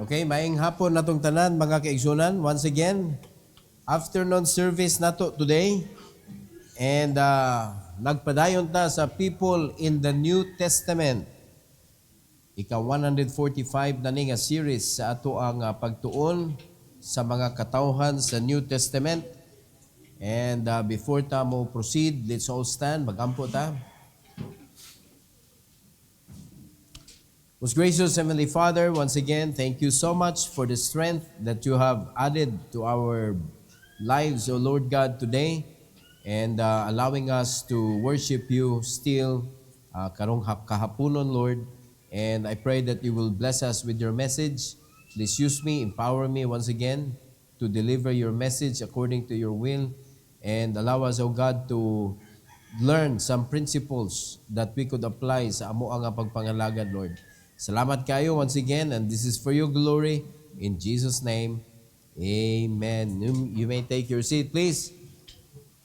Okay, maayong hapon natong tanan mga kaigsunan. Once again, afternoon service nato today. And nagpadayon ta sa people in the New Testament. Ika 145 na ni nga series sa ato ang pagtuon sa mga katawhan sa New Testament. And before ta mo proceed, let's all stand. Magampo ta. Most gracious Heavenly Father, once again, thank you so much for the strength that you have added to our lives, O Lord God, today, and allowing us to worship you still karong kahaponon, Lord. And I pray that you will bless us with your message. Please use me, empower me once again to deliver your message according to your will, and allow us, O God, to learn some principles that we could apply sa amo ang pagpangalagad, Lord. Salamat kayo once again, and this is for your glory. In Jesus' name, amen. You may take your seat, please.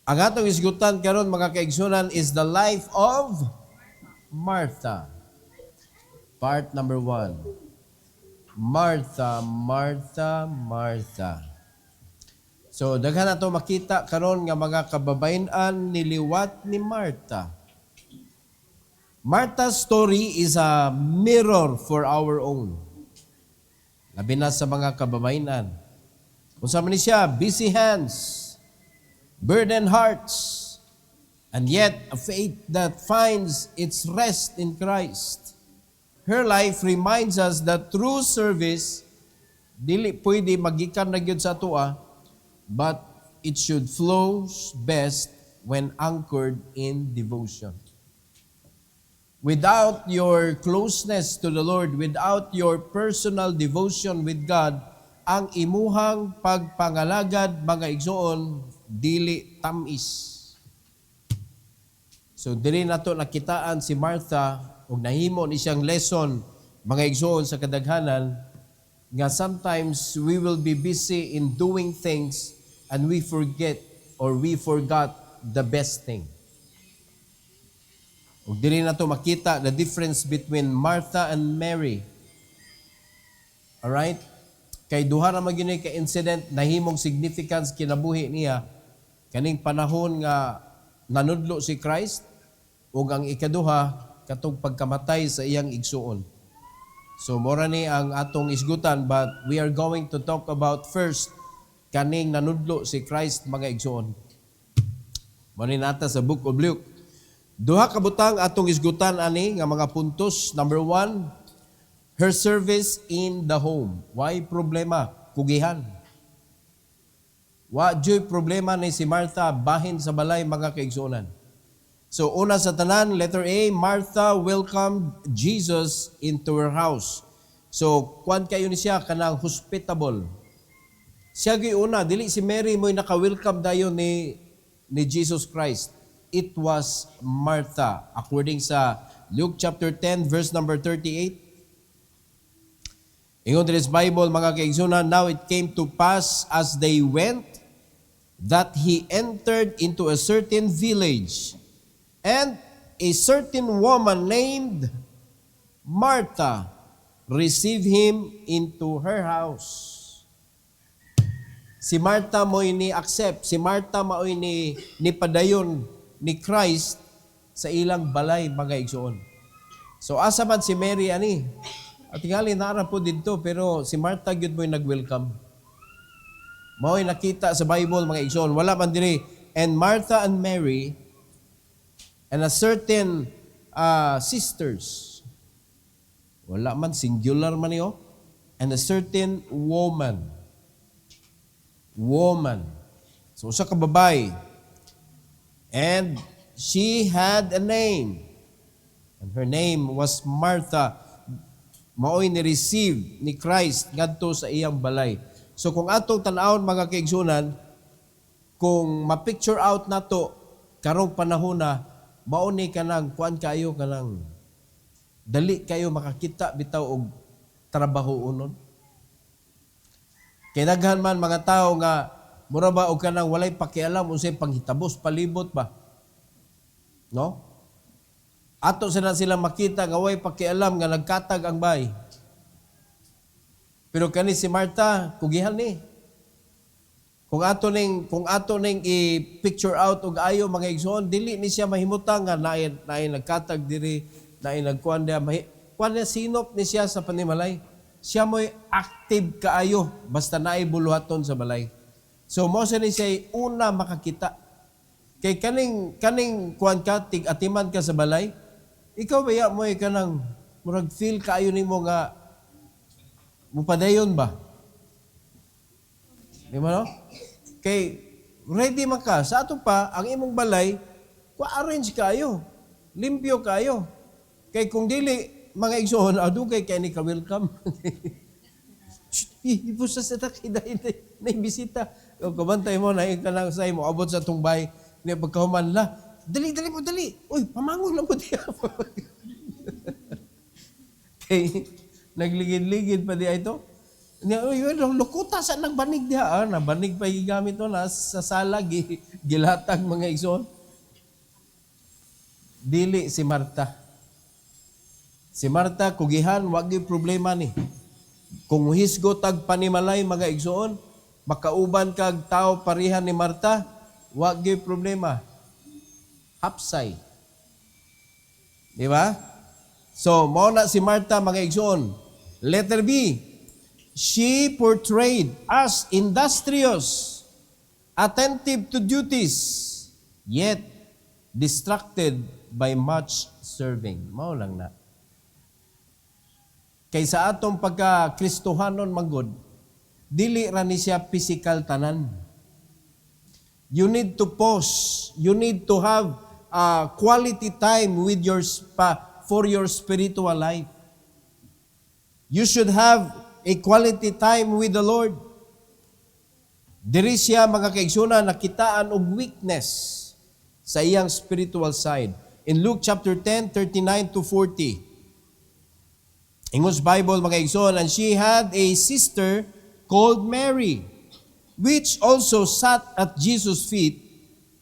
Ang atong isgutan karon mga kaigsunan is the life of Martha. Part number 1. Martha, Martha, Martha. So, daghan nato makita karon nga mga kababayan niliwat ni Martha. Martha's story is a mirror for our own. Labi na sa mga kababayan. Kung sa man siya, busy hands, burdened hearts, and yet a faith that finds its rest in Christ. Her life reminds us that true service dili pwede magikan na gyud sa atoa, but it should flow best when anchored in devotion. Without your closeness to the Lord, without your personal devotion with God, ang imuhang pagpangalagad mga igsoon dili tamis. So dili nato nakitaan si Martha ug nahimo ni siyang lesson mga igsoon sa kadaghanan nga sometimes we will be busy in doing things and we forget or we forgot the best thing. Ug dili nato makita the difference between Martha and Mary. Alright? Kay duha ra man gyud ka incident nahimong significance kinabuhi niya kaning panahon nga nanudlo si Christ ug ang ikaduha katong pagkamatay sa iyang igsuon. So mora ni ang atong isgutan, but we are going to talk about first kaning nanudlo si Christ mga igsuon. Mao ni nata sa Book of Luke. Duha ka butang atong isgutan ani nga mga puntos. Number 1, her service in the home. Why problema? Kugihan. Wa joy problema ni si Martha bahin sa balay mga kaigsuonan. So una sa tanan, letter A, Martha welcomed Jesus into her house. So kuan kayo ni siya kanang hospitable. Siya gyud una, dili si Mary mo'y naka-welcome dayon ni Jesus Christ. It was Martha. According sa Luke chapter 10, verse number 38. Ingon this Bible, mga kaigsunan, now it came to pass as they went that he entered into a certain village, and a certain woman named Martha received him into her house. Si Martha mo'y ni-accept. Si Martha mo'y ni padayon ni Christ sa ilang balay mga igsoon. So asa man si Mary ani? At tingali naara po dito pero si Martha gyud mo'y nag-welcome. Mao'y nakita sa Bible mga igsoon, wala man diri. And Martha and Mary and a certain sisters. Wala man, singular man niyo. And a certain woman. Woman. So usa ka babay. And she had a name. And her name was Martha. Mao'y ni-receive ni Christ ngadto sa iyang balay. So kung atong tan-awon mga kaigsunan, kung ma-picture out nato karong panahon na mao ni kanang kuan kayo kanang dali kayo makakita bitaw og trabaho unon. Kay daghan man mga tao nga mura ba og kanang walay pakialam unsay panghitabos palibot ba? No? Ato sila makita nga way pakialam nga nagkatag ang bay. Pero kani si Martha, kugihan ni. Kung ato ning i-picture out og ayo mga igsoon, dili ni siya mahimutang nga naay nagkatag diri, naay nagkuan dia kuan niya sinop ni siya sa panimalay. Siya mo'y active kaayo basta naay buluhaton sa balay. So mo sa ni siya una makakita. Kay kaning kuan ka tig-atiman ka sa balay, ikaw baya mo'y kanang murag feel kaayo nimo nga mupadayon ba? Di ba no? Kay ready man ka. Sa ato pa, ang imong balay, arrange kayo. Limpyo kayo. Kay kung dili, mga igsoon, adugay kay ni ka-welcome. Ipusa sa takiday na bisita. O kabantay mo, na ka lang sa mo, abot sa tungbay, na pagkahuman la, dali mo. Uy, pamangon lang mo diya. Kay, nagligid-ligid pa diya ito. Lukuta sa nagbanig diha. Nabanig pa gamit to na sa salag, gilatag mga igsoon. Dili si Marta. Si Marta, kugihan, wag yung problema ni. Kung hisgo tag panimalay mga igsoon, makauban kag tao parihan ni Marta, wag yung problema. Hapsay. Di ba? So, mao na si Marta mga igsoon. Letter B, she portrayed as industrious, attentive to duties, yet distracted by much serving. Mao lang na. Kaysa atong pagka-Kristohanon magod, dili ra ni siya physical tanan. You need to pause. You need to have quality time with for your spiritual life. You should have a quality time with the Lord. Diri siya mga kaigsoon nakitaan og weakness sa iyang spiritual side. In Luke chapter 10, 39 to 40. English Bible mga kaigsoon, and she had a sister called Mary, which also sat at Jesus' feet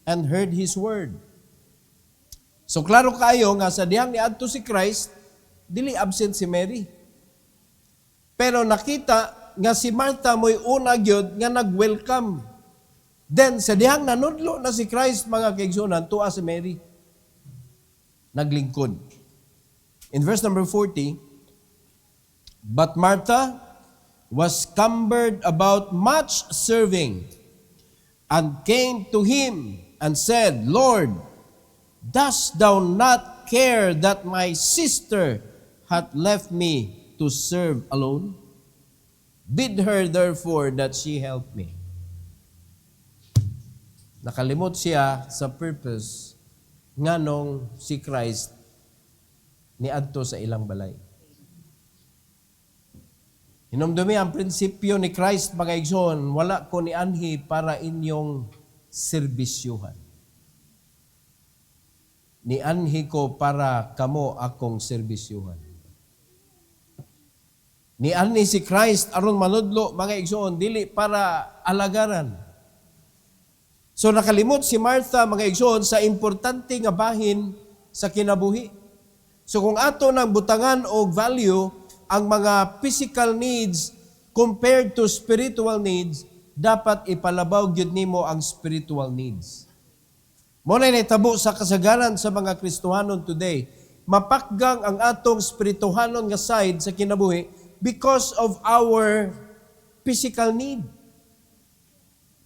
and heard his word. So klaro kayo nga sa dihang niadto si Christ, dili absent si Mary. Pero nakita nga si Martha mo'y una gyud nga nag-welcome. Then sa dihang nanudlo na si Christ mga kaigsunan, tuwa si Mary. Naglingkod. In verse number 40, but Martha was cumbered about much serving and came to him and said, Lord, dost thou not care that my sister hath left me to serve alone? Bid her therefore that she help me. Nakalimot siya sa purpose nganong si Christ niadto sa ilang balay. Hinumdumi ang prinsipyo ni Christ mga igsoon, wala ko ni anhi para inyong serbisyuhan. Ni anhi ko para kamo akong serbisyuhan. Ni anhi si Christ aron manudlo mga igsoon, dili para alagaran. So nakalimot si Martha mga igsoon sa importante nga bahin sa kinabuhi. So kung ato nang butangan og value ang mga physical needs compared to spiritual needs, dapat ipalabaw gyud nimo ang spiritual needs. Mo na nahitabo sa kasagaran sa mga Kristohanon today, mapakgang ang atong spirituhanon nga side sa kinabuhi because of our physical need.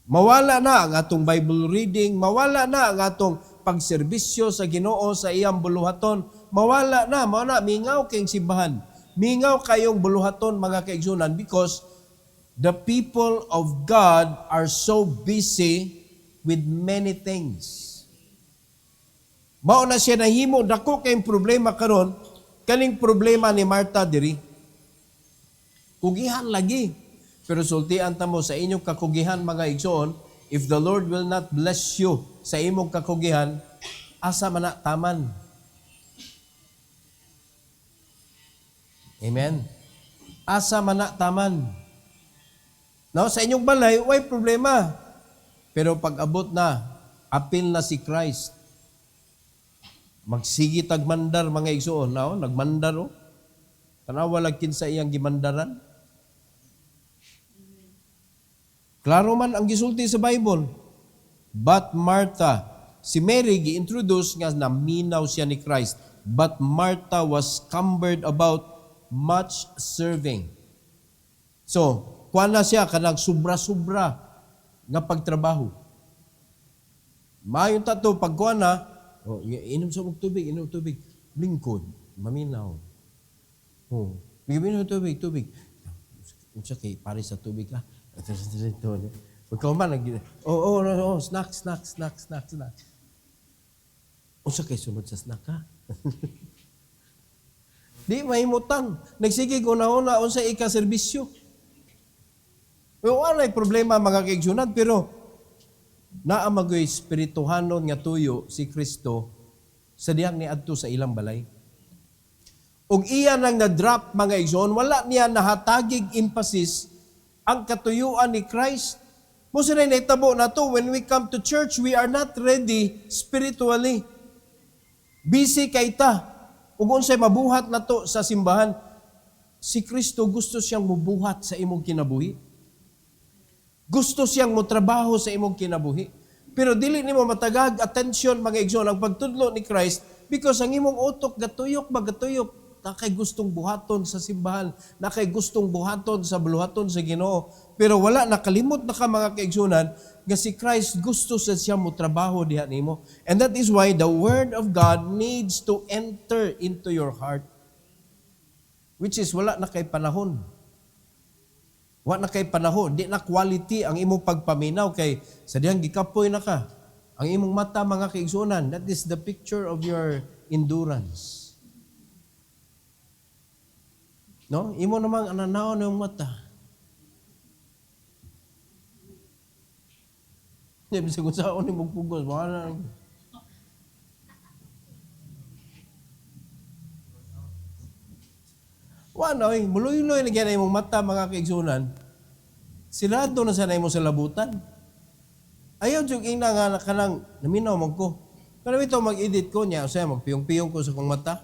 Mawala na ang atong Bible reading, mawala na ang atong pagserbisyo sa Ginoo sa iyang buluhaton, mawala na, mingaw kayong simbahan. Mingaw kayong buluhaton mga kaigsunan because the people of God are so busy with many things. Mao na siya nahimo, dako kayong problema karon, kaning problema ni Martha diri. Kugihan lagi. Pero sultian ta mo sa inyong kakugihan mga igsoon, if the Lord will not bless you sa imong kakugihan, asa man na taman. Amen. Asa man na taman. Now, sa inyong balay, way problema. Pero pag abot na, apil na si Christ. Magsigi tagmandar mga igsoon. Now, nagmandar o. Tanawa lang kinsa iyang gimandaran. Klaro man ang gisulti sa Bible. But Martha, si Mary gi-introduce nga naminaw siya ni Christ. But Martha was cumbered about much serving. So, kuha na siya kanang sobra-sobra nga pagtrabaho. Mayon tato pagkuha na, inom sa mong tubig, lingkod, maminaw. Bigyan mo tubig. Unsa kay pare sa tubig ka? Pagka man snack. Unsa kay sunod sa snack ka? Di mahimutang. Nagsige una unsa ika-serbisyo. Walay problema mga kaigsunan, pero naamagoy espirituhanon nga tuyo si Kristo sa diyang niadto sa ilang balay. Ug iya nang na-drop mga igsoon, wala niya nahatagig emphasis ang katuyuan ni Christ. Mo sila naitabo na to, when we come to church, we are not ready spiritually. Busy kay ta. Ug unsay mabuhat na to sa simbahan, si Kristo gusto siyang mubuhat sa imong kinabuhi. Gusto siyang motrabaho sa imong kinabuhi. Pero dili nimo matagag attention mga igsoon ang pagtudlo ni Christ because ang imong utok gatuyok. Nakay gustong buhaton sa simbahan, nakay gustong buhaton sa buluhaton sa Ginoo. Pero wala, nakalimot na ka mga kaigsunan nga si Christ gusto sa siya mo trabaho diha nimo. And that is why the Word of God needs to enter into your heart. Which is wala na kay panahon. Wala na kay panahon. Di na quality ang imong pagpaminaw kay sa diyang gikapoy na ka. Ang imong mata mga kaigsunan, that is the picture of your endurance. No? Imo namang ananaw na yung mata. Hindi, bisa kung saan yung magpugos. Wanoy, muloy-loy na gyan yung mata mga kaigsunan. Sirado na sanay mo sa labutan. Ayaw yung ina nga kanang naminaw mo ko. Pero ito mag-edit ko niya, o saya magpiyong-piyong ko sa kong mata.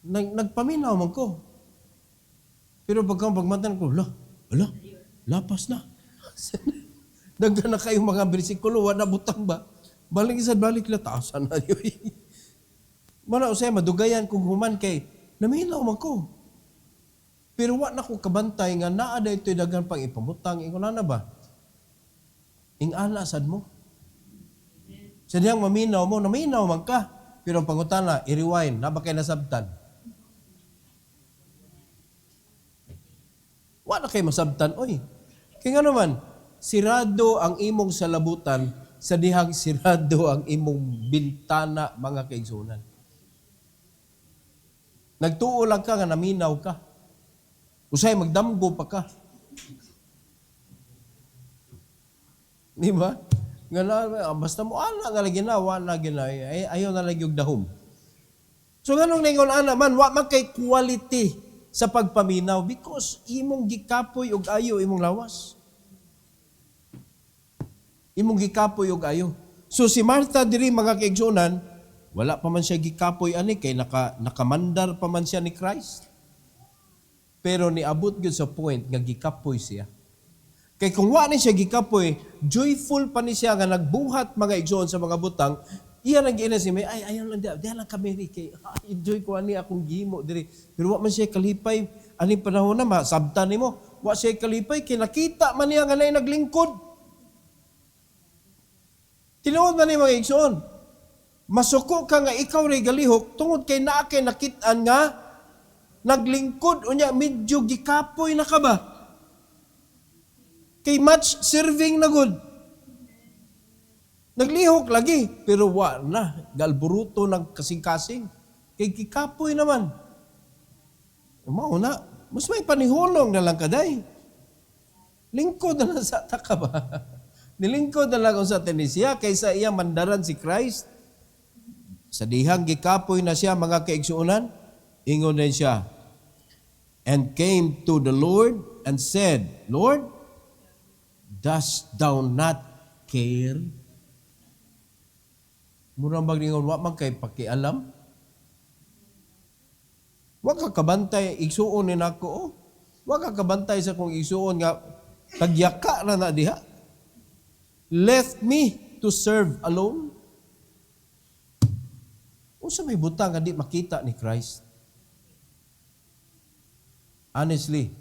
Nagpaminaw mo ko. Pero pagmatan ko, lapas na. Daghan na kayong mga bersikulo, wala butang ba? Balik la, taasan na yun. Mana, usay, madugayan kung human kay, naminaw man ko. Pero wala na ko kabantay nga naada ito'y daghan pang ipamutang. Ingo na ba? Ingana sad mo. Sa diyang maminaw mo, naminaw man ka. Pero ang pangutana, i-rewind, na ba kayo nasabtan? Wala kayo masabtan. Oy, kaya nga naman, sirado ang imong salabutan, sa dihang sirado ang imong bintana, mga kaigsunan. Nagtuo lang ka nga naminaw ka. Usay, magdamgo pa ka. Di ba? Nga na, basta mo, nga lagi na, wala gina, ayaw na lagi yung dahom. So, ganong ningon man, wala kay quality sa pagpaminaw because imong gikapoy og ayo imong lawas. Imong gikapoy og ayo. So si Martha diri mga kaigsunan, wala pa man siya gikapoy ani kay nakamandar pa man siya ni Christ. Pero niabot gyud sa point nga gikapoy siya. Kay kung wa ni siya gikapoy, joyful pa ni siya nga nagbuhat mga igsoon sa mga butang. Iya lang gina si May, ayaw lang diya lang kami kay enjoy ko ani akong gihimo diri. Pero wa man siya kalipay ani panahon na masabtan nimo. Wa siya kalipay kay nakita man niya nga nay naglingkod. Tinuod man ni mga igsoon. Masuko ka nga ikaw ray galihok tungod kay naa kay nakit-an nga naglingkod unya medyo gikapoy na ka ba? Kay much serving na good. Naglihok lagi, pero wa na. Galburuto ng kasing-kasing. Kay kikapoy naman. Mao na. Mas may panihulong na lang kaday. Lingkod na lang sa taka ba? Nilingkod na lang sa Tenesia kaysa iya mandaran si Christ. Sa dihang gikapoy na siya mga kaigsuunan, ingon din siya. And came to the Lord and said, Lord, dost thou not care? Murang magningon, wa man kay pakialam. Wa ka kabantay, igsuon ni nako. Wa ka kabantay sa kong igsuon nga, Tagyaka na diha. Left me to serve alone. Unsa may butang nga di makita ni Christ? Honestly,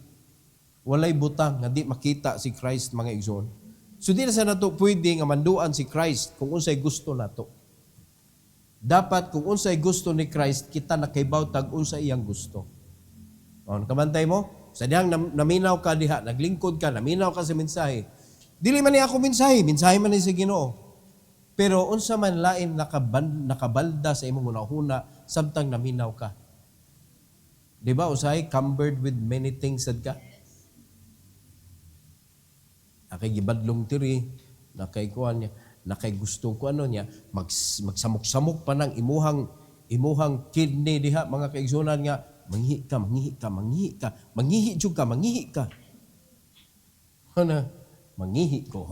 walay butang nga di makita si Christ, mga igsoon. So di na sa nato pwede nga manduan si Christ kung unsay gusto nato. Dapat kung unsay gusto ni Christ, kita nakaibaw tag unsay iyang gusto. O, nakamantay mo? Sa dihang naminaw ka diha, naglingkod ka, naminaw ka sa mensahe. Dili man niya ako mensahe man ni sa Ginoo. Pero unsa man lain nakabalda sa imong hunahuna samtang naminaw ka. Di ba usay cumbered with many things sad ka? Nakay gibadlong tiri, nakay kuan niya, nakay gusto ko ano niya, magsamok-samok pa ng imuhang kidney diha, mga kaigsunan nga, manghihi ka. Ano? Manghihi ko.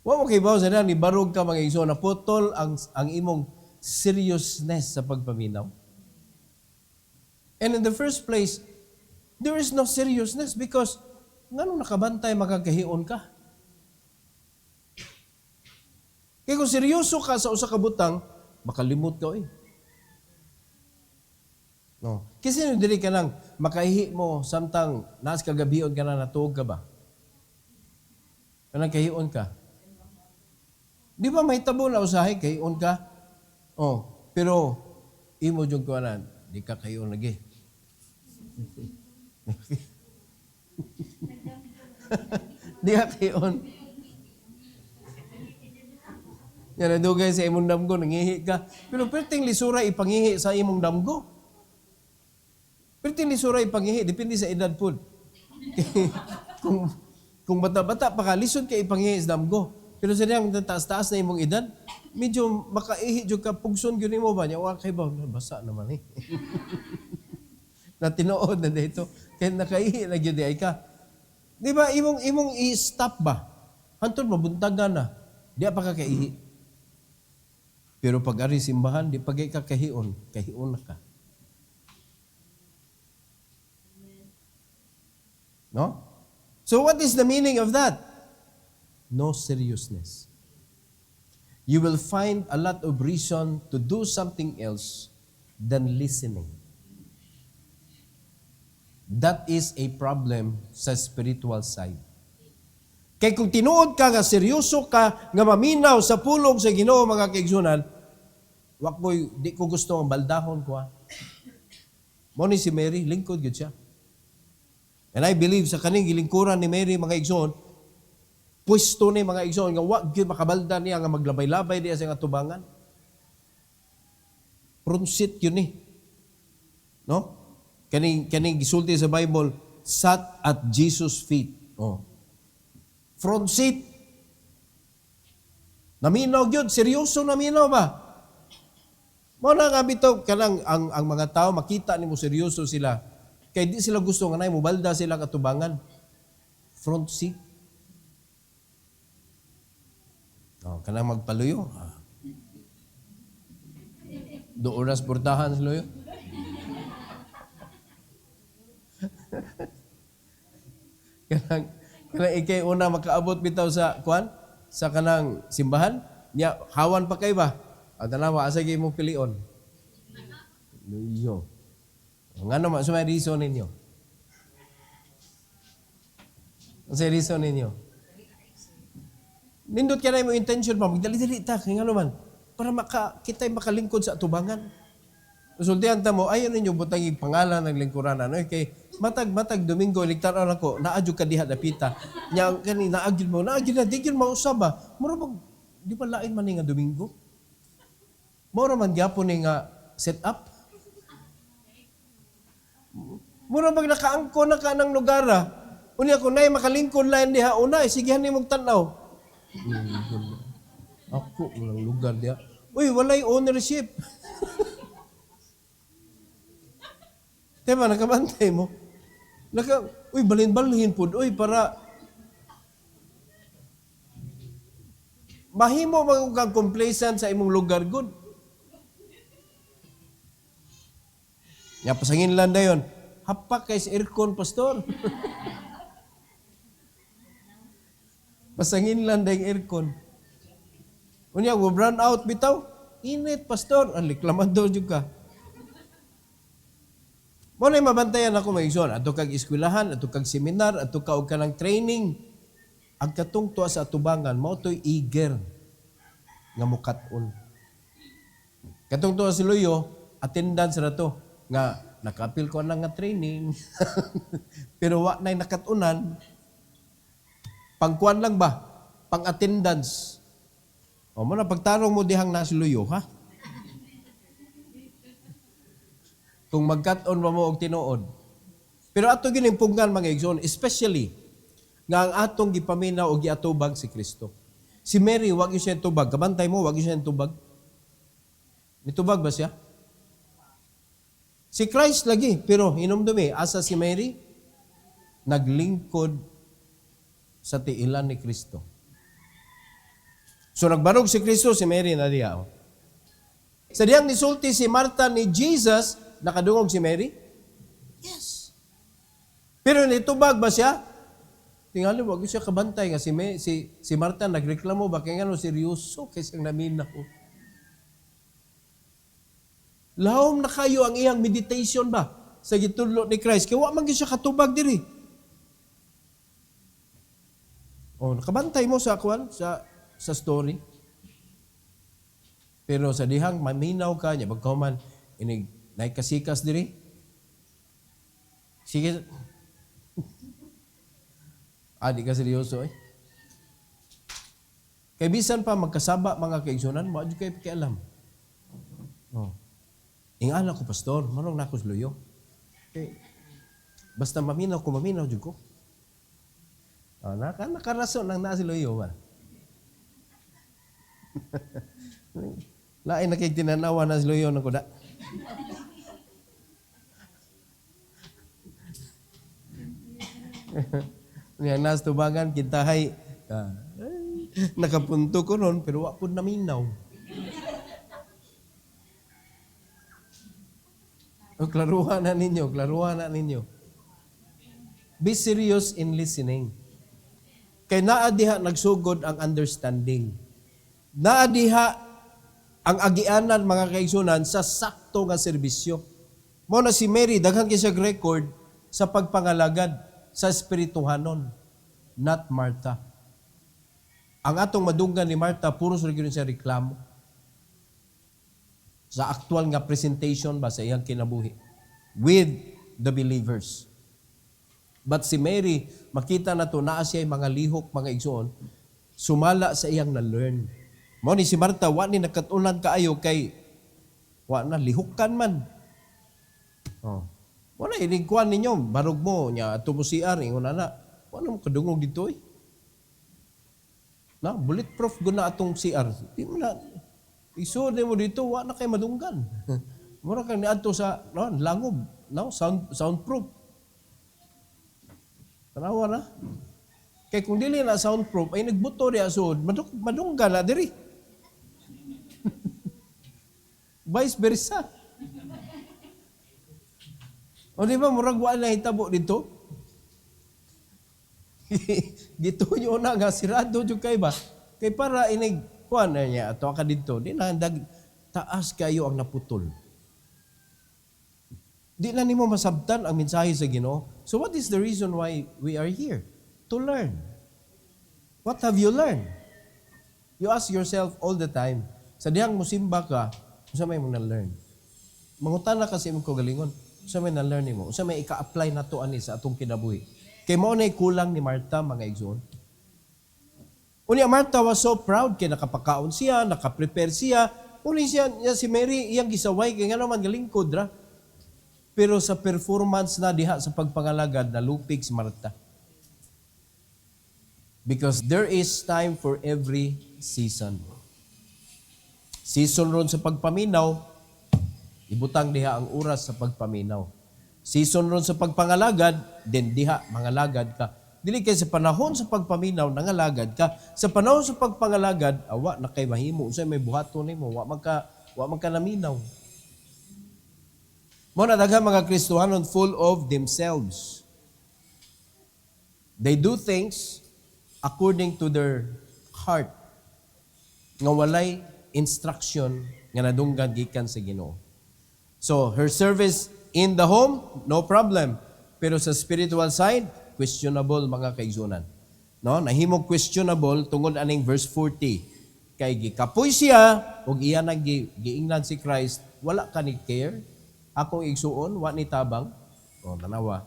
Wa mo kay bawo sa ni barog ka, mga igsoon, na putol ang imong seriousness sa pagpaminaw. And in the first place, there is no seriousness because ngano nakabantay makakahion ka? Kaya kung seryoso ka sa usa ka butang, makalimot ka No. Kasi dili ka nang makahihi mo samtang nas kagabion ka na natuog ka ba? Kanang kahion ka. Di ba may tabo na usahay kahion ka? Pero imo jud ko na di ka kahion lagi. Di ka kahion. Yan nadugay sa imong damgo, nangihi ka. Pero perting lisura ipangihi sa imong damgo. Perting lisura ipangihi, depende sa edad po. kung bata-bata pa ka, lisod ka ipangihi sa damgo. Pero sa diyang taas-taas na imong edad, medyo makaihi dyan ka, pugson yun mo ba niya? Wala kayo ba? Basa naman na tinuod na dito. Kaya nakaihi na yun di ka. Di ba, imong i-stop ba? Hantod, mabuntagan na. Di pa ka kaihi. Pero pag ari simbahan, di pag ka kahion na ka. No? So what is the meaning of that? No seriousness. You will find a lot of reason to do something else than listening. That is a problem sa spiritual side. Kaya kung tinuod ka nga, seryoso ka, nga maminaw sa pulong sa Ginoo, mga kaigsunan, di ko gusto ang baldahon ko. Mo ni si Mary, lingkod yun siya. And I believe sa kaning gilingkuran ni Mary, mga igsoon, pwesto ni mga igsoon, nga wag yun makabalda niya, nga maglabay-labay niya sa nga tubangan. Prunsit yun No? Kaning gisulti sa Bible, sat at Jesus' feet. Front seat. Naminaw yun, seryoso naminaw ba? Mo na nga bitaw, kanang ang mga tao, makita ni mo seryoso sila. Kaya di sila gusto nga na, mubalda sila katubangan. Front seat. Kanang magpaluyo. Do oras portahan sa luyo. kanang ikay una makaabot bitaw sa kuan, sa kanang simbahan, niya hawan pa kay ba? Ang tanawa, asa kayo mong pilion? Luyo. Nga naman, so may reason ninyo. Ang sa reason ninyo. Nindot ka na yung intention pa, magdali-dali ta, kaya nga naman, para kita'y makalingkod sa atubangan. Usultihan ta mo, ayaw ninyo butang yung pangalan ng lingkuran. Kay matag Domingo, iligtaraw ako, naadyo ka diha napita. Nya kani naagid na, di gyud mausab ba? Mura mag, di pa lain man ni nga Domingo. Mura man gyapon ni nga set up. Mura bang nakaangko na ka ng lugara. Unya ko nay makalingkod lain diha una, sigihan nimong tanaw. Ako ng lugar diha. Uy, walay ownership. Diba, nakabantay mo? Uy, balin-balhin po. Uy, para mahimo magkang complacent sa imong lugar good. Nga pasangin lang na yun. hapak kay sa aircon, pastor. Pasangin lang dahil aircon. Unya, we run out bitaw. Init, pastor. Ang liklamado juga. Mo na mabantayan ako maigsoon. Ato kag eskwelahan, ato kag seminar, ato ka og kanang training. Ang katong tuwa sa atubangan, mo to'y eager nga mukat-on. Katong tuwa si Luyo, attendance na to. Nga, nakapil ko na nga training. Pero wa na'y nakatunan. Pangkuan lang ba? Pang-attendance. O mo na, pagtarong mo dihang na si Luyo, ha? Kung magkat-on ba mo og tinuod. Pero ato ginimpungan mga igsoon, especially nga ang atong gipaminaw o giatubag si Kristo. Si Mary, wag siya tubag. Kabantay mo, wag siya tubag. Mitubag ba siya? Si Christ lagi, pero hinumdumi, asa si Mary? Naglingkod sa tiilan ni Kristo. So nagbarog si Kristo, si Mary na diya. Sa diyang nisulti si Martha ni Jesus, nakadungog si Mary? Yes. Pero nitubag ba siya? Tingali, wag siya kabantay nga si Martha nagreklamo ba kaya nga seryoso kaysa naminaw. Lahom na kayo ang iyang meditation ba sa gitudlo ni Christ. Kaya wa man siya katubag diri. Oh, nakabantay mo sa kwan sa story. Pero sa dihang maminaw ka nya pagkauman inig naikasikas diri. Sige. Di ka seryoso eh. Kay bisan pa magkasaba mga kaigsunan, mo adyo kay pakialam. Oh. Ingala ko pastor, manong nakos luyo. Okay. Basta maminaw jud ko. Oh, nakarason lang na si luyo ba? Lain nakiktinanawa na si luyo ng kuda. Yang nas tubangan kintahay nakapunto ko ron pero wa pud naminaw. Klaruhan na ninyo. Be serious in listening. Kay naa diha nagsugod ang understanding. Naa diha ang agianan mga kaigsunan sa sakto nga serbisyo. Mo na si Mary daghang kisag record sa pagpangalagad sa espirituhanon, not Martha. Ang atong madunggan ni Martha, puro sa siya reklamo. Sa actual nga presentation ba sa iyang kinabuhi with the believers. But si Mary, makita na to, naa siya mga lihok, mga igsoon, sumala sa iyang na-learn. Mo ni si Martha, wa ni nakatunan kaayo kay, wa na, lihukan man. Oh. Wala, inigkuhan ninyo, barog mo, niya, ato mo CR, ingon na, wala mo kadungog dito eh. Na, bulletproof guna atong CR. Di mo na, isod mo dito, wala kayo madunggan. Mura kang niadto sa, no, langob, no, soundproof. Tanawa na. Kaya kung dili na soundproof, ay nagbuto di asod, madunggan na diri. Vice versa. O di ba, murag wala na hitabo dito? Dito nyo na nga, sirado dyan kayo ba? Kaya para inig, kuhan na niya, ato ka dito, di na, taas kayo ang naputol. Di na nimo masabtan ang mensahe sa Ginoo. So what is the reason why we are here? To learn. What have you learned? You ask yourself all the time, sa dihang musimba ka, sa may mong na-learn. Mangutan na kasi mo ko galingon. Sa may na-learning mo. Sa may ika-apply na to ani sa atong kinabuhi. Kay mo na kulang ni Martha, mga igsoon. Unya, Martha was so proud kay nakapakaon siya, nakaprepare siya. Uni siya, si Mary, iyang gisaway, kaya nga naman galingkod ra. Pero sa performance na diha sa pagpangalagad, nalupig si Martha. Because there is time for every season. Season ron sa pagpaminaw, ibutang diha ang oras sa pagpaminaw. Season ron sa pagpangalagad, din diha, mangalagad ka. Dili kay sa panahon sa pagpaminaw, nangalagad ka. Sa panahon sa pagpangalagad, awa na kay mahimo. Usay may buhaton nimo, wa man ka naminaw. Mo na daghang mga Kristohanon full of themselves. They do things according to their heart, nga walay instruction nga nadunggan gikan sa Ginoo. So, her service in the home, no problem. Pero sa spiritual side, questionable mga kaigsunan. No, nahimong questionable tungod aning verse 40. Kay gikapoy siya ug iya nang giingnan si Christ, wala ka ni care. Akong igsuon, wa ni tabang. O, tanawa.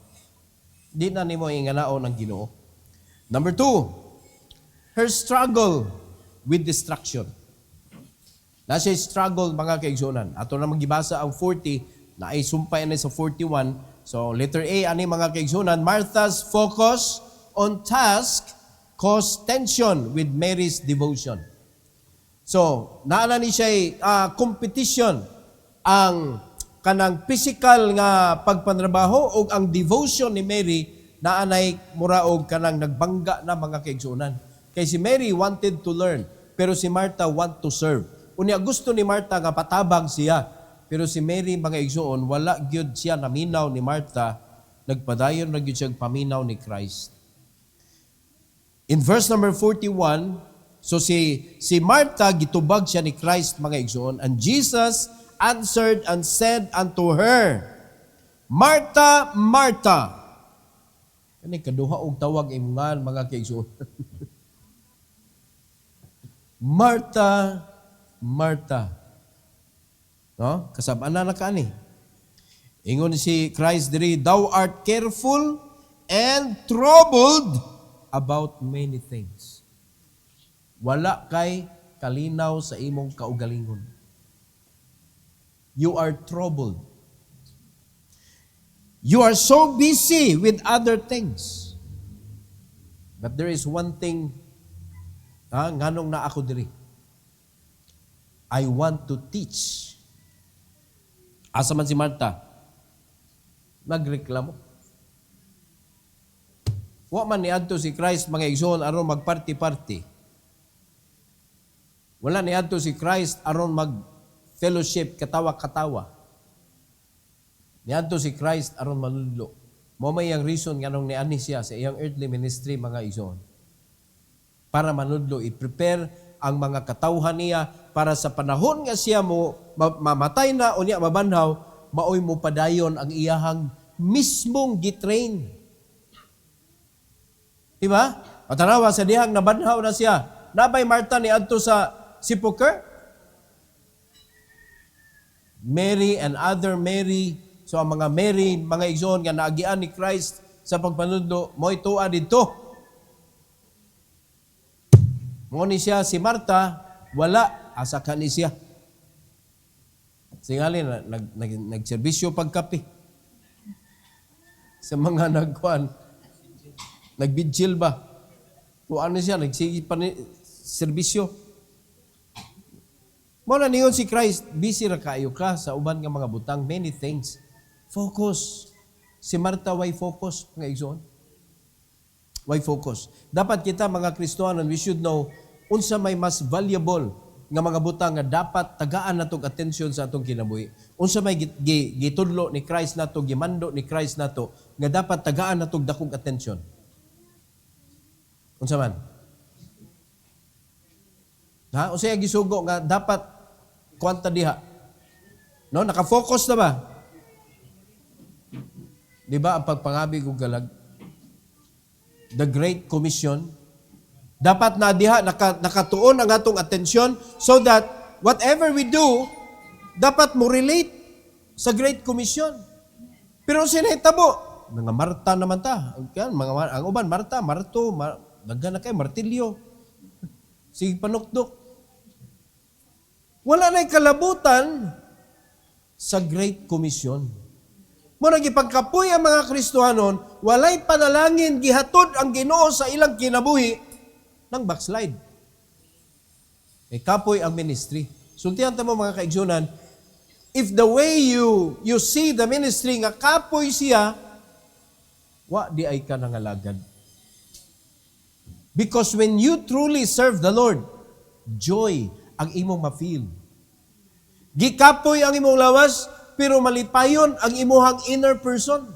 Di na nimo inganaon ang Ginoo. Number 2, her struggle with distraction. Na siya struggle mga kaigsunan. Ato na magibasa ang 40, na ay sumpay na sa 41. So, letter A, ani mga kaigsunan, Martha's focus on task caused tension with Mary's devotion. So, naala ni siya competition ang kanang physical nga pagpantrabaho o ang devotion ni Mary naanay muraog kanang nagbangga na mga kaigsunan. Kay si Mary wanted to learn, pero si Martha want to serve. Unya gusto ni Martha nga patabang siya, pero si Mary mga igsuon, wala gyud siya naminaw ni Martha, nagpadayon na gyud siya paminaw ni Christ. In verse number 41, so si Martha gitubag siya ni Christ mga igsuon, and Jesus answered and said unto her, Martha, Martha. Kani kaduha og tawag imungan mga kaigsuon. Martha, Martha. No? Kasab-anan na kani. Ingon si Christ diri, thou art careful and troubled about many things. Wala kay kalinaw sa imong kaugalingon. You are troubled. You are so busy with other things. But there is one thing, nganong na ako diri. I want to teach. Asa man si Martha? Nagreklamo. Wa man niadto si Christ mga igsoon aron magparty-party. Wala niadto si Christ aron mag-fellowship, katawa-katawa. Niadto si Christ aron manudlo. Mo may ang reason nganong niani siya sa iyang earthly ministry mga igsoon. Para manudlo, i-prepare ang mga katawhan niya para sa panahon nga siya mo mamatay na unya mabanhaw, maoy mo padayon ang iyahang mismong gitrain. Diba? At tanawa sa dihang nabanhaw na siya. Nabay Martha ni adto sa sepulchre? Mary and other Mary. So ang mga Mary, mga igsoon nga naagian ni Christ sa pagpanudlo, mo'y tuwa dito. Mo ni siya si Martha, wala asa ka ni siya. Singali nagserbisyo pagkape. Sa mga nagkuan, nagbigil ba? Kuan ni siya, nagsigi pa ni serbisyo. Mo na niyon si Christ, busy ra kayo ka sa uban nga mga butang, many things. Focus. Si Martha, why focus? Nga igsoon? Why focus? Dapat kita mga Kristohanon, we should know unsa may mas valuable nga mga butang nga dapat tagaan natong atensyon sa atong kinabuhi. Unsa may gitudlo ni Christ nato, gimando ni Christ nato nga dapat tagaan natong dakong atensyon. Unsa man? Ha? Unsay gisugo nga dapat kwanta diha? No, naka-focus na ba? Di ba ang pagpangabig ug galag? The Great Commission. Dapat na diha nakatuon ang atong atensyon so that whatever we do, dapat mo relate sa Great Commission. Pero sinahitabo, mga Marta naman ta. Ang uban, Marta, Marto, daghan na kay martilyo. Sige panukdok. Wala na'y kalabutan sa Great Commission. Muna gipagkapoy ang mga Kristohanon, walay panalangin, gihatod ang Ginoo sa ilang kinabuhi ng backslide. Kapoy ang ministry. Sultihan mo mga kaigsunan, if the way you see the ministry nga kapoy siya, wa di ay ka nangalagad. Because when you truly serve the Lord, joy ang imong ma-feel. Gikapoy ang imong lawas, pero malipayon ang imuhang inner person.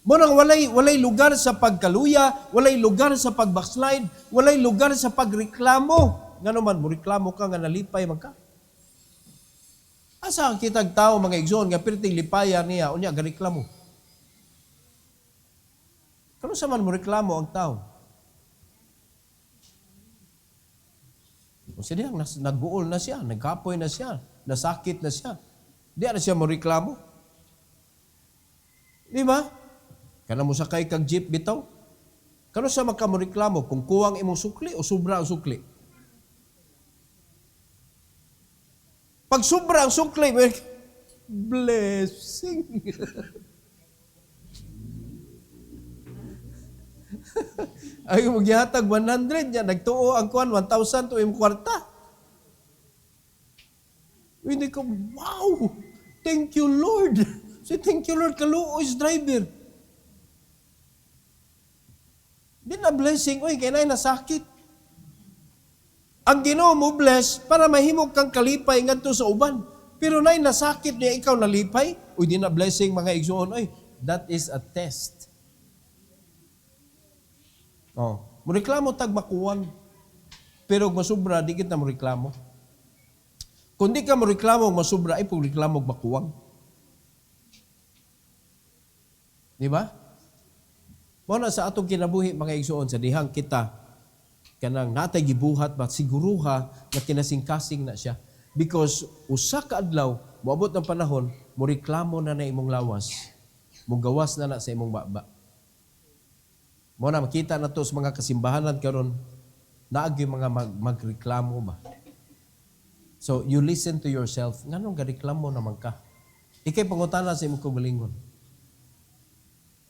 Munang walay lugar sa pagkaluya, walay lugar sa pagbackslide, walay lugar sa pagreklamo. Nga naman, mo reklamo ka nga nalipay man ka. Asa ang kitag tao mga igsoon nga pirting lipaya niya unya gareklamo. Kano sa man mo reklamo ang tao? Kung siya nagbuol na siya, nagkapoy na siya, nasakit na siya. Di na siya mo reklamo. Di ba? Kana mo sakay kag jeep bitaw? Kano sa magkamoreklamo kung kuwang imong sukli o sobra ang sukli? Pag sobra ang sukli, blessing. Ay maghihatag 100 niya, nagtuo ang kuan 1,000 to imong kwarta. Hindi ko, wow! Thank you, Lord! Say, thank you, Lord, kaluoy is driver. Di na blessing, oy, kaya na nasakit. Ang Ginoo mo bless para mahimog kang kalipay ngadto sa uban. Pero nay nasakit niya ikaw nalipay, uy, di na blessing mga igsoon, oy. That is a test. Oh, mo reklamo tag makuwang. Pero masubra di kita mo reklamo. Kung di ka mo reklamo masubra ay pug reklamo makuwang. Di ba? Mo na sa atong kinabuhi mga igsoon sa dihang kita kanang natay gibuhat ba siguruha nga kinasingkasing na siya because usa ka adlaw moabot ang panahon mo reklamo na imong lawas mo gawas na sa imong baba. Mo na makita nato sa mga kasimbahanan karon naagi mga magreklamo ba. So you listen to yourself nganong gareklamo naman ka. Ikay pangutana sa imong kaugalingon.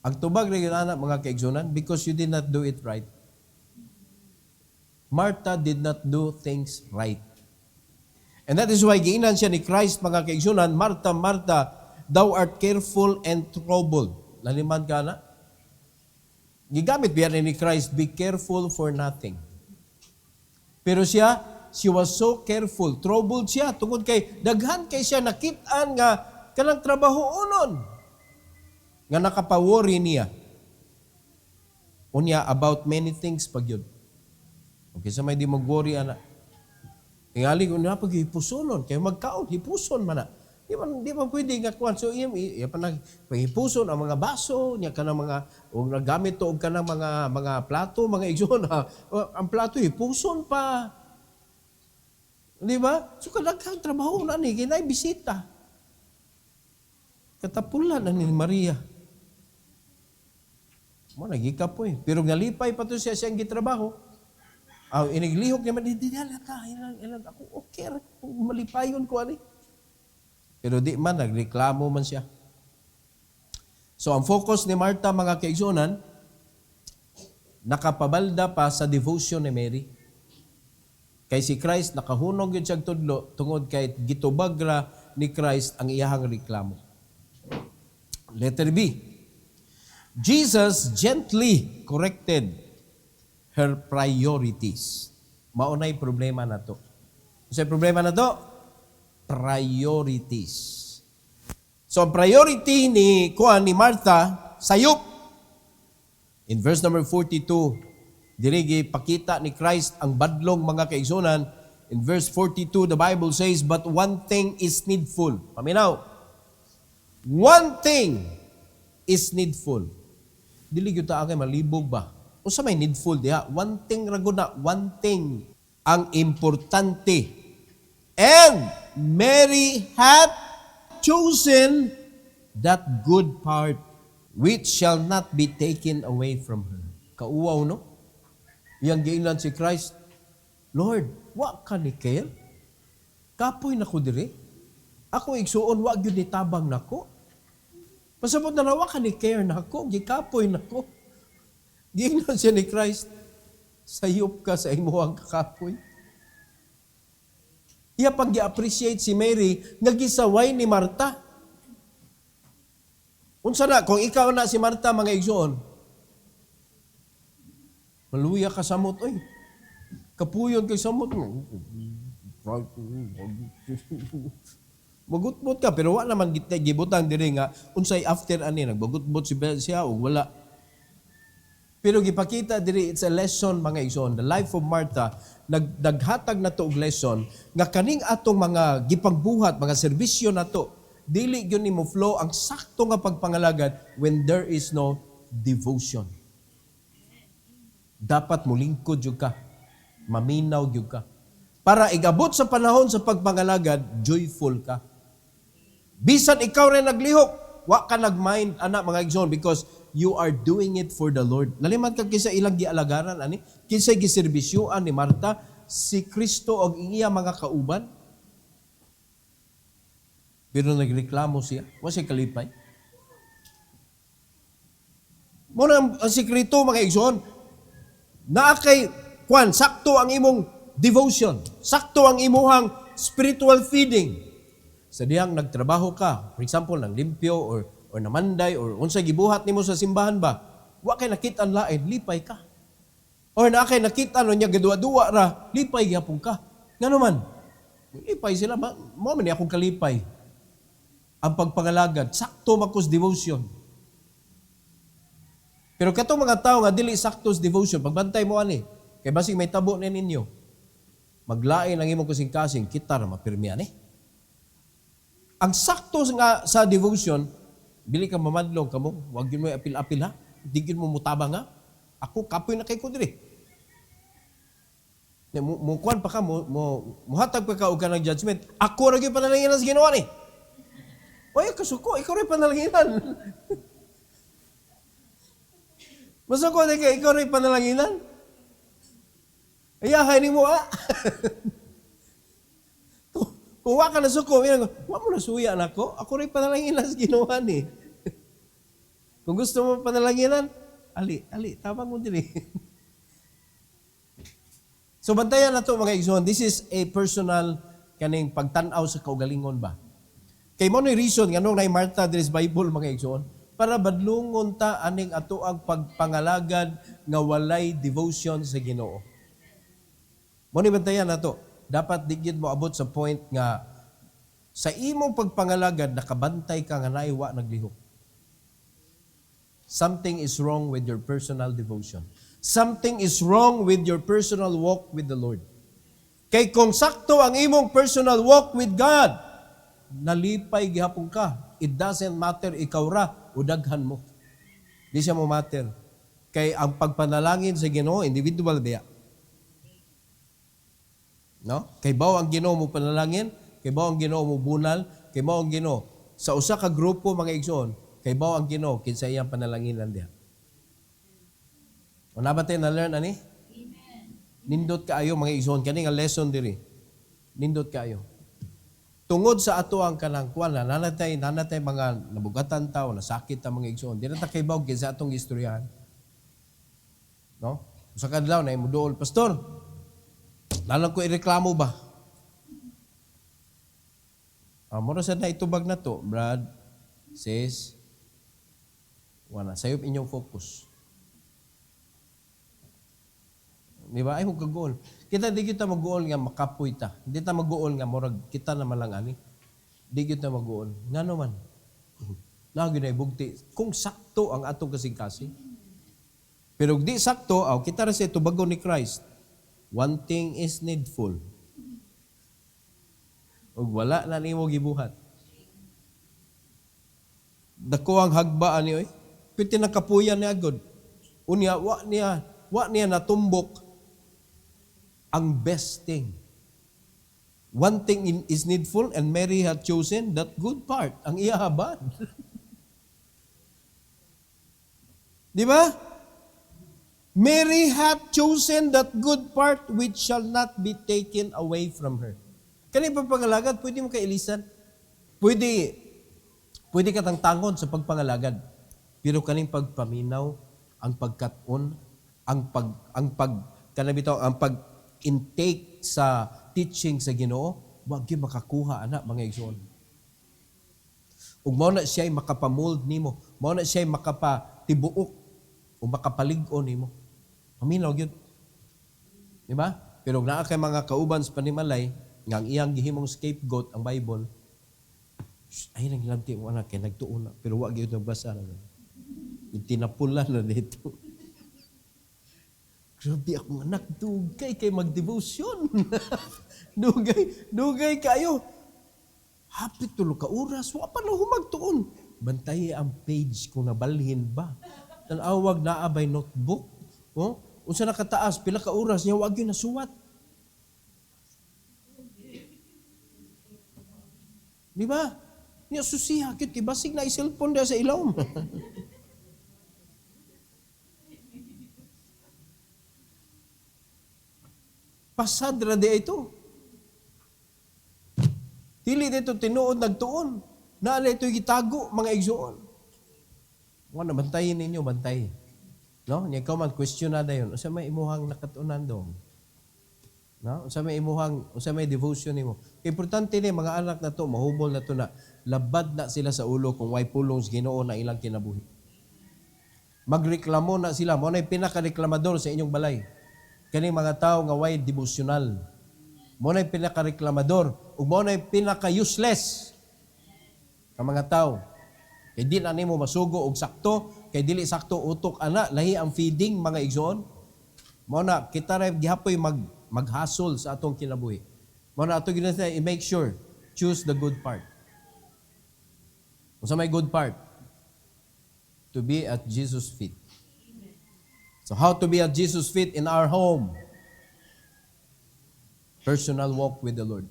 Ang tubag na yun anak mga kaigsunan because you did not do it right. Martha did not do things right. And that is why giinan siya ni Christ, mga kaigsunan, Martha, Martha, thou art careful and troubled. Laliman ka na? Gigamit biyan ni Christ, be careful for nothing. Pero siya, she was so careful, troubled siya, tungod kay, daghan kay siya, nakitaan nga, kanang trabaho unon, nga nakapawori niya. Unya, about many things pag yun. Okay, sa may di mag-worry, anak. Tingali ko na pag-hipusonon. Kaya magkaon, hipuson man na. Di man pwede nga kuwan. So, iya pa nag-hipuson ang mga baso, niya ka ng mga, o nagamit to, ka ng mga plato, mga igsoon. Ang plato, hipuson pa. Di ba? So, kadaghan trabaho na ni, kinay bisita. Katapulan na ni Maria. Mo, nagikap po eh. Pero nalipay pa to siya siyang gitrabaho. Iniglihok niya man, hindi ilan ako, okay, malipayon ko ani. Pero di man, nagreklamo man siya. So, ang focus ni Martha, mga kaigsunan, nakapabalda pa sa devotion ni Mary. Kay si Christ, nakahunog yun siyang tudlo, tungod kay gitubagra ni Christ ang iyahang reklamo. Letter B. Jesus gently corrected her priorities. Maunay problema na to. Sa problema na to, priorities. So, ang priority ni Martha, sayop. In verse number 42, dirigi pakita ni Christ ang badlong mga kaigsunan. In verse 42, the Bible says, but one thing is needful. Paminaw. One thing is needful. Dili gyud ta kay malibog ba? Unsa may needful diha? One thing raguna, one thing ang importante. And Mary hath chosen that good part which shall not be taken away from her. Kauwaw, no? Yang giingnan si Christ, Lord, wa ka ni care? Kapoy na ko dire? Ako igsuon, wa gyud ni tabang nako. Pasabot na wa ka ni care nako, gikapoy nako. Giingnan siya ni Christ, sayop ka sa imuhang kakapoy. Iya pang gi-appreciate si Mary, nagisaway ni Martha. Unsa na, kung ikaw na si Martha, mga igsoon, maluya ka samot, oy, kapuyon kay samot mo. Magutbot ka, pero wala naman gibutang diri nga, unsay after ani, nagbagutbot siya o wala. Pero gipakita diri, it's a lesson mga igsoon. The life of Martha, naghatag na to og lesson, nga kaning atong mga gipangbuhat, mga serbisyo na to, dili yun ni mo flow ang sakto nga pagpangalagad when there is no devotion. Dapat mulingkod yun ka, maminaw yun ka. Para igabot sa panahon sa pagpangalagad, joyful ka. Bisan ikaw rin naglihok, wa ka nag-mind, anak mga igsoon, because you are doing it for the Lord. Naliman ka kinsa ilang gialagaran, ani? Kinsa giserbisyuan ni Marta, si Kristo og iya mga kauban. Pero nagreklamo siya, wa siya kalipay. Muna ang sikreto mga igsoon, naa kay kwan, sakto ang imong devotion, sakto ang imuhang spiritual feeding. Sa diyang nagtrabaho ka, for example, nang limpyo or namanday or unsay gibuhat nimo sa simbahan ba, wa kay nakita ang lain, lipay ka. Or na kay nakita no nya gadua-dua ra, lipay gyapon ka. Ngano man? Lipay sila, mo man ni akong kalipay. Ang pagpangalagad, sakto makos devotion. Pero katong mga tao nga dili saktos devotion, pagbantay mo ani, kay basig may tabo na ninyo. Maglain ang imong kasing-kasing, kita ra mapirmi ani. Ang sakto nga sa devotion, bili ka mamadlong kamo, wag yun mo apil-apil ha, digin mo mutabang ha. Ako kapoy na kay ko diri. Mukuan pa ka, muhatag pa ka o ka ng judgment. Ako rin yung panalanginan sa ginawa ni. Oy, kasuko, ikaw rin panalanginan. Masuko na ka, ikaw rin panalanginan. Ayahay ni mo ha. Kung wa ka na suko, wa mo na suya na ako rin panalanginan sa ginawa ni. Kung gusto mo panalanginan, ali, tabang mo diri. So bantayan na to mga igsoon, this is a personal kaning pagtanaw sa kaugalingon ba. Kay mo ni reason nga nung na Martha diri sa Bible mga igsoon, para badlungon ta aning ato ang pagpangalagad nga walay devotion sa Ginoo. Mo ni bantayan na to. Dapat digid mo abot sa point nga sa imong pagpangalagad nakabantay ka nga naiwa naglihok. Something is wrong with your personal devotion. Something is wrong with your personal walk with the Lord. Kay kung sakto ang imong personal walk with God, nalipay gihapon ka. It doesn't matter ikaw ra o daghan mo. Di siya mo matter. Kay ang pagpanalangin sa Ginoo individual biya. No? Kay bao ang Ginoo mo panalangin, kay bao ang Ginoo mo bunal, kay bao ang Ginoo sa usa ka grupo mga igsoon, kay bao ang Ginoo kinsa iyang panalanginan diha. Una ba tayo na-learn ani? Amen. Nindot kaayo mga igsoon kani nga lesson diri. Nindot kaayo. Tungod sa ato ang kanang kuan nanatay mga nabugatan tawo, nasakit ta mga igsoon. Di na ta kay bao kinsa atong istoryahan. No? Usa ka adlaw na imuduol, pastor. Lalang ko ireklamo ba? Mura sa na itubag na to, Brad, sis, wala, sayop inyong focus. Di ba? Ay, huwag ka-goal. Kita, di kita mag-goal nga makapoy ta. Di ta mag-goal nga, murag kita na malang ani. Di kita mag-goal. Nga naman. Lagi na ibugti. Kung sakto ang atong kasing-kasing. Pero di sakto, kita rin sa itubago ni Christ. One thing is needful. Ug wala na nimo gibuhat. Dako ang hagbaan ni oy. Piti nakapuyan ni agod. Unya wa niya natumbok ang best thing. One thing is needful and Mary had chosen that good part. Ang iya habad. Di ba? Mary hath chosen that good part which shall not be taken away from her. Kani pagpangalagad, pwede mo kailisan. Pwede ka tangtangon sa pagpangalagad. Pero kaning pagpaminaw, ang pagkaton, ang pag-intake sa teaching sa Ginoo, wag gyud makakuha ana mga igsoon. Ug mao na siya makapamold nimo, mao na siya makapatibuok o makapalig-on nimo. Paminaw gyud. Di ba? Pero naa kay mga kauban sa panimalay nga ang iyang gihimong scapegoat ang Bible, Ay, naglanti mo anak, kay nagtuon na. Pero wag yun nagbasa na. Yung tinapulan na dito. Grabe akong anak, dugay kay mag-devotion. dugay kayo. Hapit tulo ka oras, wa pa na humagtuon. Bantayi ang page kung nabalhin ba. Tanawag na abay notebook. Oh, unsa nakataas, pila ka oras niya, wag yun nasuwat. Di ba? Niya susiha, kit kibasig na i-cellphone sa ilawom. Pasadra di ito. Dili dito tinuod nagtuon. Naala ito gitago mga igsoon. Mga bantayin ninyo, bantay. No? Niya ikaw man question na dayon. Unsa may imuhang nakatunan dong? No? Unsa may devotion nimo. Importante ni mga anak na to, mahubol na to na labad na sila sa ulo kung way pulong sa Ginoo na ilang kinabuhi. Magreklamo na sila. Mo na pinaka-reklamador sa inyong balay. Kani mga tao nga way devotional. Mo na pinaka-reklamador ug mo na pinaka-useless ka mga tao. Kay di na nimo masugo og sakto, kay dili sakto utok ana, lahi ang feeding mga igsoon. Mo na kita ra gihapoy maghasol sa atong kinabuhi. Mo na ato ginasa i-make sure choose the good part. Unsa may good part? To be at Jesus' feet. So how to be at Jesus' feet in our home? Personal walk with the Lord.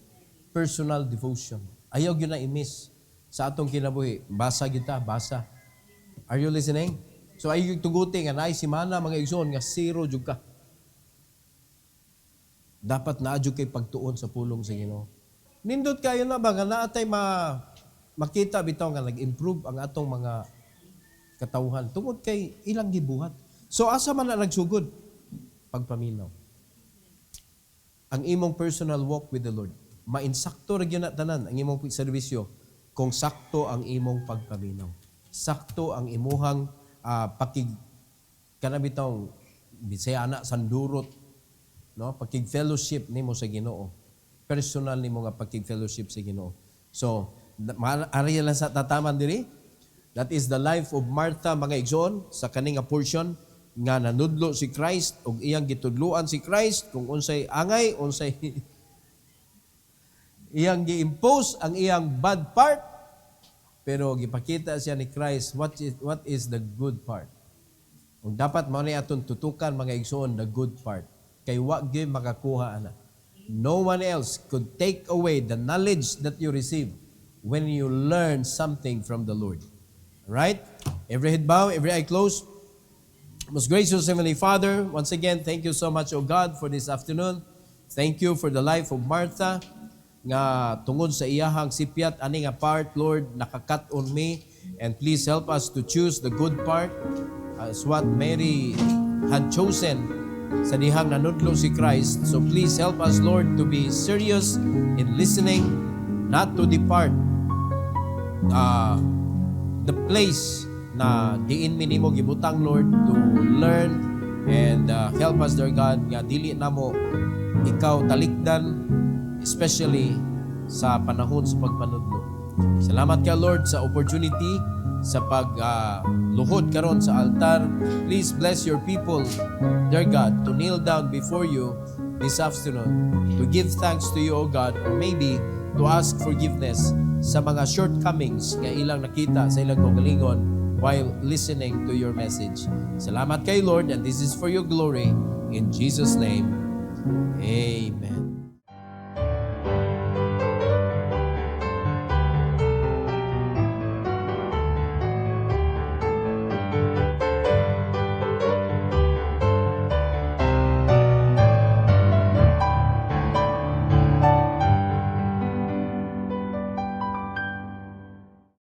Personal devotion. Ayaw gyud na i-miss sa atong kinabuhi. Basa kita, basa. Are you listening? So ayaw tuguti nga naay simana mga igsoon nga zero jud ka. Dapat naadyo kay pagtuon sa pulong sa Ginoo. Nindot kayo na ba nga naatay makita bitaw nga nag-improve ang atong mga katawhan tungod kay ilang gibuhat. So asa man na nagsugod? Pagpaminaw. Ang imong personal walk with the Lord. Mainsakto ra gyud na tanan ang imong serbisyo kung sakto ang imong pagpaminaw. Sakto ang imuhang kanabitaw bisaya ana sandurot, no, pakig fellowship nimo sa Ginoo, personal nimo nga pakig fellowship sa Ginoo. So ari lang sa tataman diri, that is the life of Martha mga igsoon sa kaning nga portion nga nanudlo si Christ ug iyang gitudloan si Christ kung unsay angay, unsay iyang gi-impose ang iyang bad part, pero gipakita siya ni Christ what is the good part. Ug dapat mao ni aton tutukan mga igsoon the good part. Kay wa gyud makakuha ana. No one else could take away the knowledge that you receive when you learn something from the Lord. Right? Every head bow, every eye closed. Most gracious Heavenly Father, once again, thank you so much, O God, for this afternoon. Thank you for the life of Martha, nga tungod sa iyahang sipyat, ani nga part, Lord, nakakat on me, and please help us to choose the good part as what Mary had chosen sa dihang nanudlo si Christ. So please help us, Lord, to be serious in listening, not to depart the place na diin minimo gibutang, Lord, to learn and help us, dear God, nga dili namo ikaw talikdan, especially sa panahon sa pagpanudlo. Salamat ka, Lord, sa opportunity sa pagluhod karon sa altar. Please bless your people, dear God, to kneel down before you this afternoon, to give thanks to you, O God, or maybe to ask forgiveness sa mga shortcomings nga ilang nakita sa ilang kaugalingon while listening to your message. Salamat kay Lord, and this is for your glory. In Jesus' name, amen.